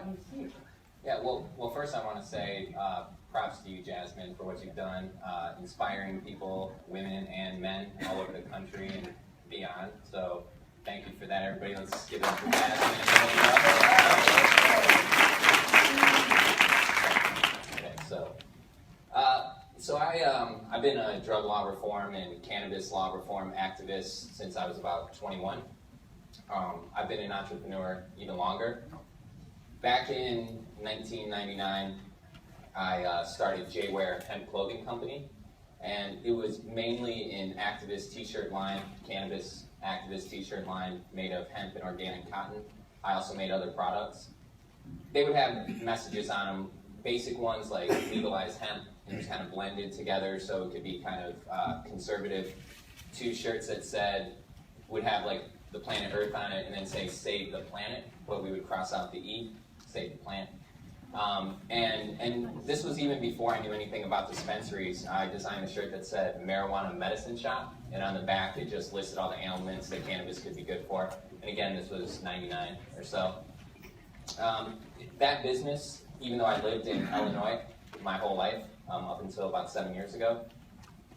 come see you. Yeah, well, first I want to say props to you, Jazmin, for what you've done, inspiring people, women and men all over the country and beyond. So thank you for that, everybody. Let's give it up for Jazmin. Okay, so I've been a drug law reform and cannabis law reform activist since I was about 21. I've been an entrepreneur even longer. Back in 1999, I started J-Wear Hemp Clothing Company, and it was mainly an activist t-shirt line, cannabis activist t-shirt line made of hemp and organic cotton. I also made other products. They would have messages on them, basic ones like legalize hemp, and it was kind of blended together so it could be kind of conservative. Two shirts that said, would have like the planet Earth on it and then say save the planet, but we would cross out the E, save the plant. And this was even before I knew anything about dispensaries. I designed a shirt that said marijuana medicine shop, and on the back it just listed all the ailments that cannabis could be good for. And again, this was 99 or so. That business, even though I lived in Illinois my whole life, up until about 7 years ago,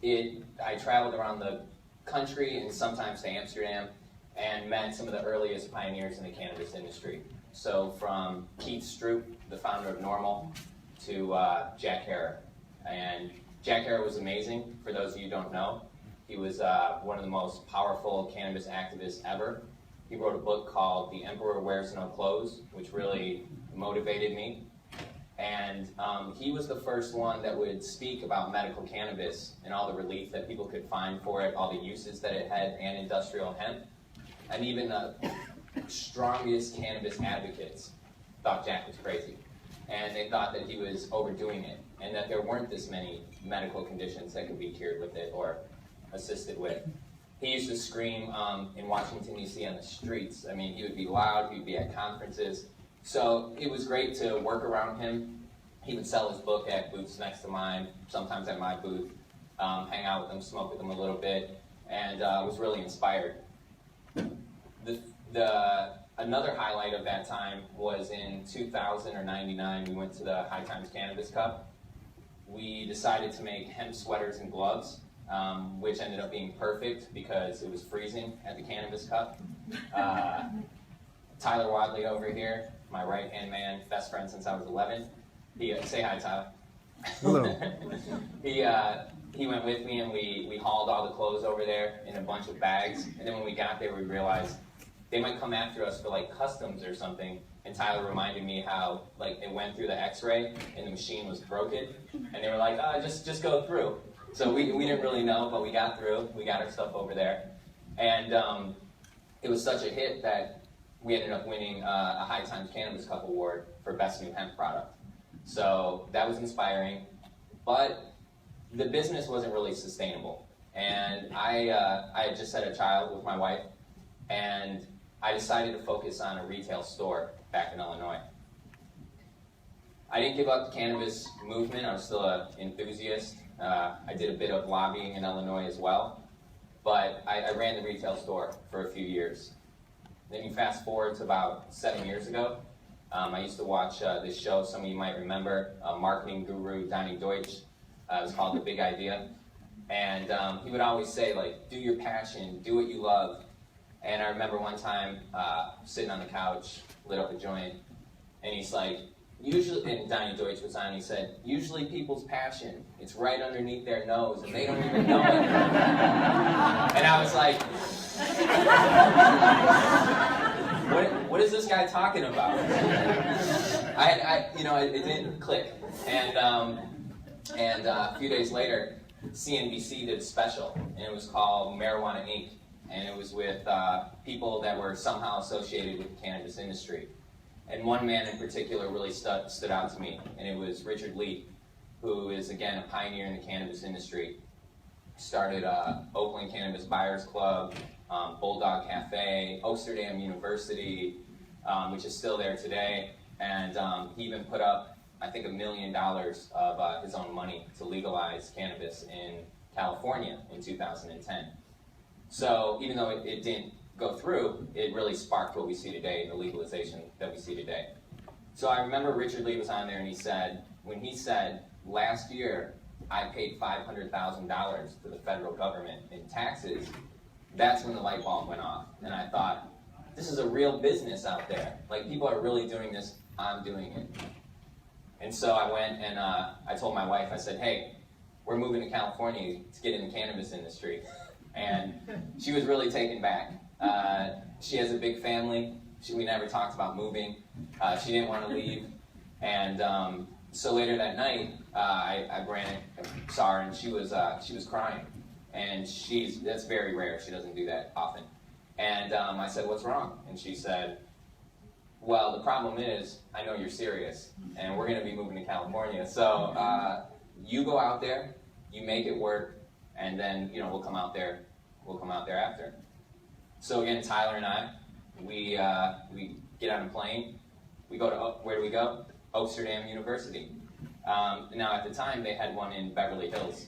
I traveled around the country and sometimes to Amsterdam and met some of the earliest pioneers in the cannabis industry. So from Keith Stroop, the founder of Normal, to Jack Herer. And Jack Herer was amazing, for those of you who don't know. He was one of the most powerful cannabis activists ever. He wrote a book called The Emperor Wears No Clothes, which really motivated me. And he was the first one that would speak about medical cannabis and all the relief that people could find for it, all the uses that it had, and industrial hemp. And even the strongest cannabis advocates thought Jack was crazy. And they thought that he was overdoing it, and that there weren't this many medical conditions that could be cured with it or assisted with. He used to scream in Washington, D.C. on the streets. I mean, he would be loud, he would be at conferences. So it was great to work around him. He would sell his book at booths next to mine, sometimes at my booth, hang out with him, smoke with him a little bit, and was really inspired. Another highlight of that time was in 2000 or 99, we went to the High Times Cannabis Cup. We decided to make hemp sweaters and gloves, which ended up being perfect because it was freezing at the Cannabis Cup. Tyler Wadley over here, my right-hand man, best friend since I was 11. Say hi, Tyler. Hello. He went with me and we hauled all the clothes over there in a bunch of bags. And then when we got there, we realized they might come after us for like customs or something. And Tyler reminded me how like it went through the X-ray and the machine was broken. And they were like, oh, just go through. So we didn't really know, but we got through. We got our stuff over there. And it was such a hit that we ended up winning a High Times Cannabis Cup award for Best New Hemp Product. So that was inspiring. But the business wasn't really sustainable. And I had just had a child with my wife, and I decided to focus on a retail store back in Illinois. I didn't give up the cannabis movement. I was still an enthusiast. I did a bit of lobbying in Illinois as well, but I ran the retail store for a few years. Then you fast forward to about 7 years ago. I used to watch this show, some of you might remember, marketing guru Donnie Deutsch. It was called The Big Idea. And he would always say, like, do your passion, do what you love. And I remember one time sitting on the couch, lit up a joint, and he's like, usually, and Donnie Deutsch was on, he said, usually people's passion, it's right underneath their nose, and they don't even know it. And I was like, what is this guy talking about? It didn't click. And a few days later, CNBC did a special, and it was called Marijuana Inc., and it was with people that were somehow associated with the cannabis industry. And one man in particular really stood out to me, and it was Richard Lee, who is, again, a pioneer in the cannabis industry. Started Oakland Cannabis Buyers Club, Bulldog Cafe, Amsterdam University, which is still there today, and he even put up, I think, $1 million of his own money to legalize cannabis in California in 2010. So even though it didn't go through, it really sparked what we see today, the legalization that we see today. So I remember Richard Lee was on there, and he said, when he said, last year I paid $500,000 to the federal government in taxes, that's when the light bulb went off. And I thought, this is a real business out there. Like, people are really doing this, I'm doing it. And so I went and I told my wife, I said, hey, we're moving to California to get in the cannabis industry. And she was really taken back. She has a big family. We never talked about moving. She didn't want to leave. And so later that night, I saw her, and she was crying. And that's very rare. She doesn't do that often. And I said, what's wrong? And she said, well, the problem is, I know you're serious, and we're going to be moving to California. So you go out there, you make it work, and then we'll come out there after. So again, Tyler and I, we get on a plane. We go to where do we go? Amsterdam University. Now at the time they had one in Beverly Hills.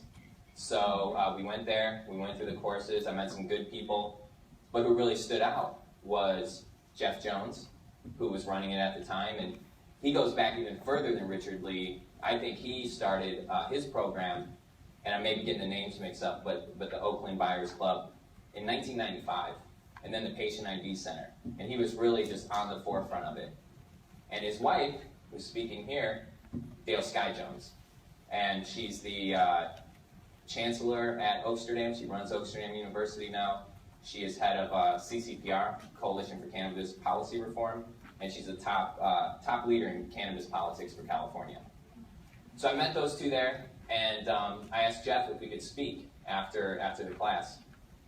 So we went there. We went through the courses. I met some good people. But who really stood out was Jeff Jones, who was running it at the time, and he goes back even further than Richard Lee. I think he started his program, and I may be getting the names mixed up, but the Oakland Buyers Club in 1995, and then the Patient ID Center. And he was really just on the forefront of it. And his wife, who's speaking here, Dale Sky Jones, and she's the chancellor at Amsterdam. She runs Amsterdam University now. She is head of CCPR, Coalition for Cannabis Policy Reform, and she's a top leader in cannabis politics for California. So I met those two there, and I asked Jeff if we could speak after the class.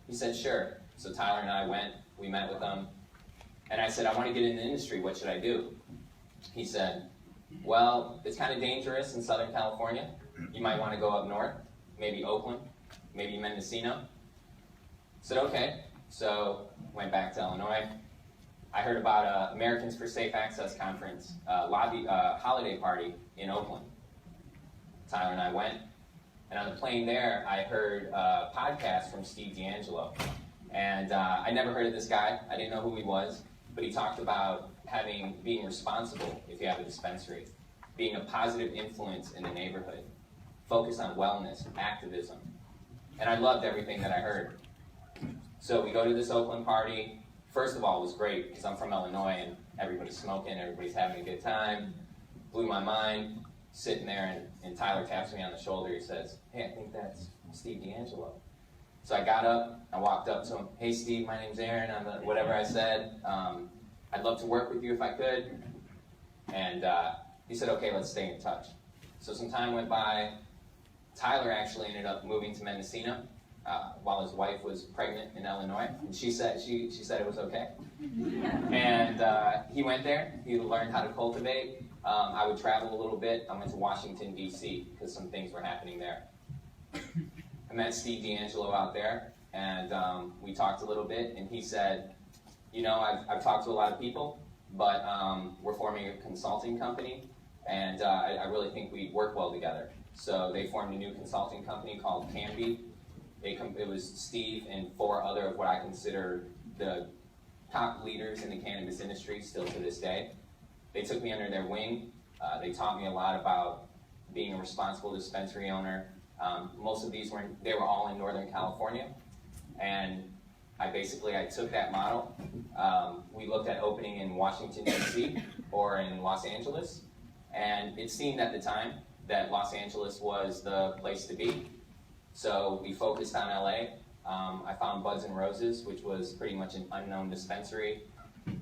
He said, sure. So Tyler and I went, we met with them, and I said, I want to get in the industry, what should I do? He said, well, it's kind of dangerous in Southern California. You might want to go up north, maybe Oakland, maybe Mendocino. I said, okay. So went back to Illinois. I heard about Americans for Safe Access conference, holiday party in Oakland. Tyler and I went, and on the plane there, I heard a podcast from Steve D'Angelo. And I never heard of this guy. I didn't know who he was, but he talked about being responsible if you have a dispensary, being a positive influence in the neighborhood, focus on wellness, activism. And I loved everything that I heard. So we go to this Oakland party. First of all, it was great because I'm from Illinois and everybody's smoking, everybody's having a good time. Blew my mind, sitting there, and Tyler taps me on the shoulder. He says, hey, I think that's Steve D'Angelo. So I got up, I walked up to him. Hey Steve, my name's Aaron, whatever I said. I'd love to work with you if I could. And he said, okay, let's stay in touch. So some time went by. Tyler actually ended up moving to Mendocino while his wife was pregnant in Illinois, and she said it was okay. And he went there. He learned how to cultivate. I would travel a little bit. I went to Washington, D.C. because some things were happening there. I met Steve D'Angelo out there, and we talked a little bit, and he said, I've talked to a lot of people, but we're forming a consulting company, and I really think we work well together. So they formed a new consulting company called Canby. It was Steve and 4 other of what I consider the top leaders in the cannabis industry still to this day. They took me under their wing. They taught me a lot about being a responsible dispensary owner. Most of these they were all in Northern California, and I took that model. We looked at opening in Washington, D.C. or in Los Angeles, and it seemed at the time that Los Angeles was the place to be. So we focused on LA. I found Buds and Roses, which was pretty much an unknown dispensary.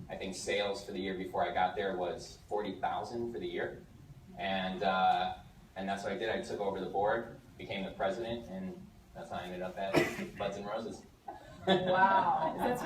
I think sales for the year before I got there was $40,000 for the year. And that's what I did. I took over the board, became the president, and that's how I ended up at Buds and Roses. Wow. That's